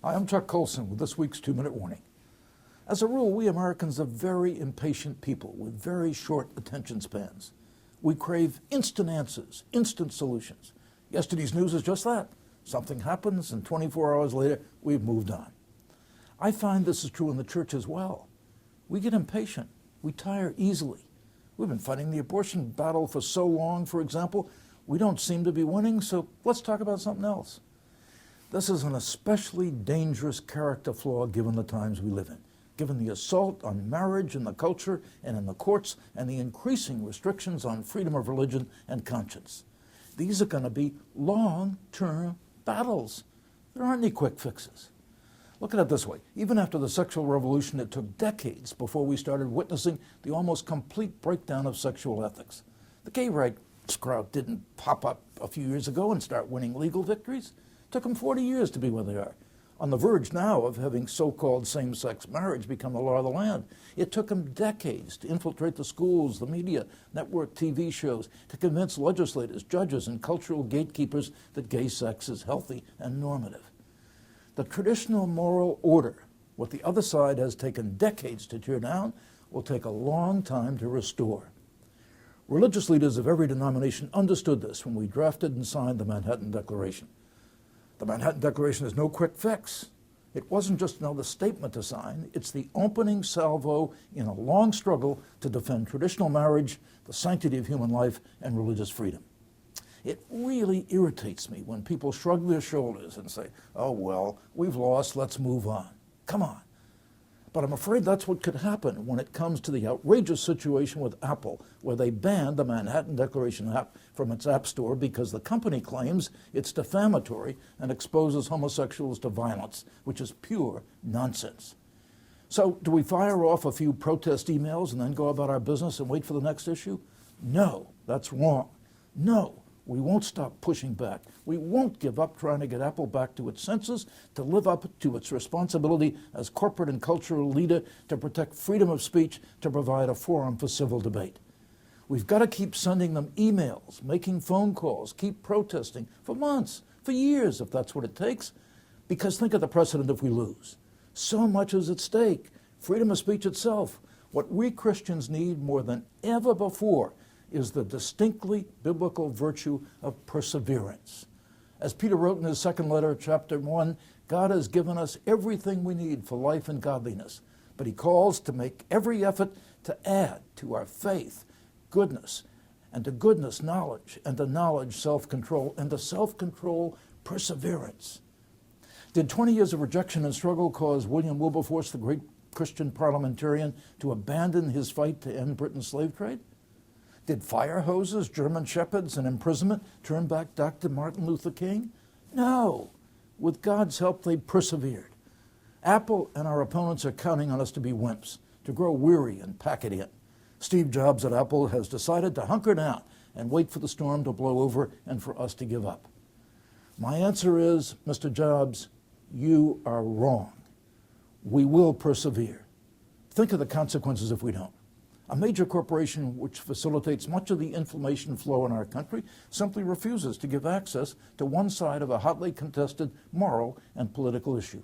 Hi, I'm Chuck Colson with this week's 2-Minute Warning. As a rule, we Americans are very impatient people with very short attention spans. We crave instant answers, instant solutions. Yesterday's news is just that. Something happens, and 24 hours later, we've moved on. I find this is true in the church as well. We get impatient. We tire easily. We've been fighting the abortion battle for so long, for example. We don't seem to be winning, so let's talk about something else. This is an especially dangerous character flaw given the times we live in, given the assault on marriage in the culture and in the courts and the increasing restrictions on freedom of religion and conscience. These are going to be long-term battles. There aren't any quick fixes. Look at it this way. Even after the sexual revolution, it took decades before we started witnessing the almost complete breakdown of sexual ethics. The gay rights crowd didn't pop up a few years ago and start winning legal victories. It took them 40 years to be where they are. On the verge now of having so-called same-sex marriage become the law of the land. It took them decades to infiltrate the schools, the media, network TV shows, to convince legislators, judges, and cultural gatekeepers that gay sex is healthy and normative. The traditional moral order, what the other side has taken decades to tear down, will take a long time to restore. Religious leaders of every denomination understood this when we drafted and signed the Manhattan Declaration. The Manhattan Declaration is no quick fix. It wasn't just another statement to sign. It's the opening salvo in a long struggle to defend traditional marriage, the sanctity of human life, and religious freedom. It really irritates me when people shrug their shoulders and say, oh, well, we've lost, let's move on. Come on. But I'm afraid that's what could happen when it comes to the outrageous situation with Apple, where they banned the Manhattan Declaration app from its app store because the company claims it's defamatory and exposes homosexuals to violence, which is pure nonsense. So do we fire off a few protest emails and then go about our business and wait for the next issue? No, that's wrong. No. We won't stop pushing back. We won't give up trying to get Apple back to its senses, to live up to its responsibility as corporate and cultural leader, to protect freedom of speech, to provide a forum for civil debate. We've got to keep sending them emails, making phone calls, keep protesting for months, for years, if that's what it takes. Because think of the precedent if we lose. So much is at stake. Freedom of speech itself. What we Christians need more than ever before is the distinctly biblical virtue of perseverance. As Peter wrote in his second letter, chapter 1, God has given us everything we need for life and godliness, but he calls to make every effort to add to our faith goodness, and to goodness knowledge, and to knowledge self-control, and to self-control perseverance. Did 20 years of rejection and struggle cause William Wilberforce, the great Christian parliamentarian, to abandon his fight to end Britain's slave trade? Did fire hoses, German shepherds, and imprisonment turn back Dr. Martin Luther King? No. With God's help, they persevered. Apple and our opponents are counting on us to be wimps, to grow weary and pack it in. Steve Jobs at Apple has decided to hunker down and wait for the storm to blow over and for us to give up. My answer is, Mr. Jobs, you are wrong. We will persevere. Think of the consequences if we don't. A major corporation which facilitates much of the information flow in our country simply refuses to give access to one side of a hotly contested moral and political issue.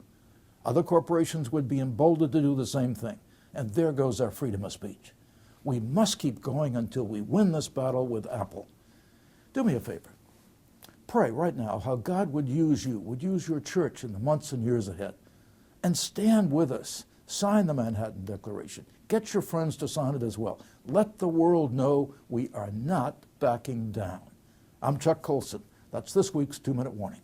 Other corporations would be emboldened to do the same thing, and there goes our freedom of speech. We must keep going until we win this battle with Apple. Do me a favor. Pray right now how God would use you, would use your church in the months and years ahead. And stand with us. Sign the Manhattan Declaration. Get your friends to sign it as well. Let the world know we are not backing down. I'm Chuck Colson. That's this week's 2-Minute Warning.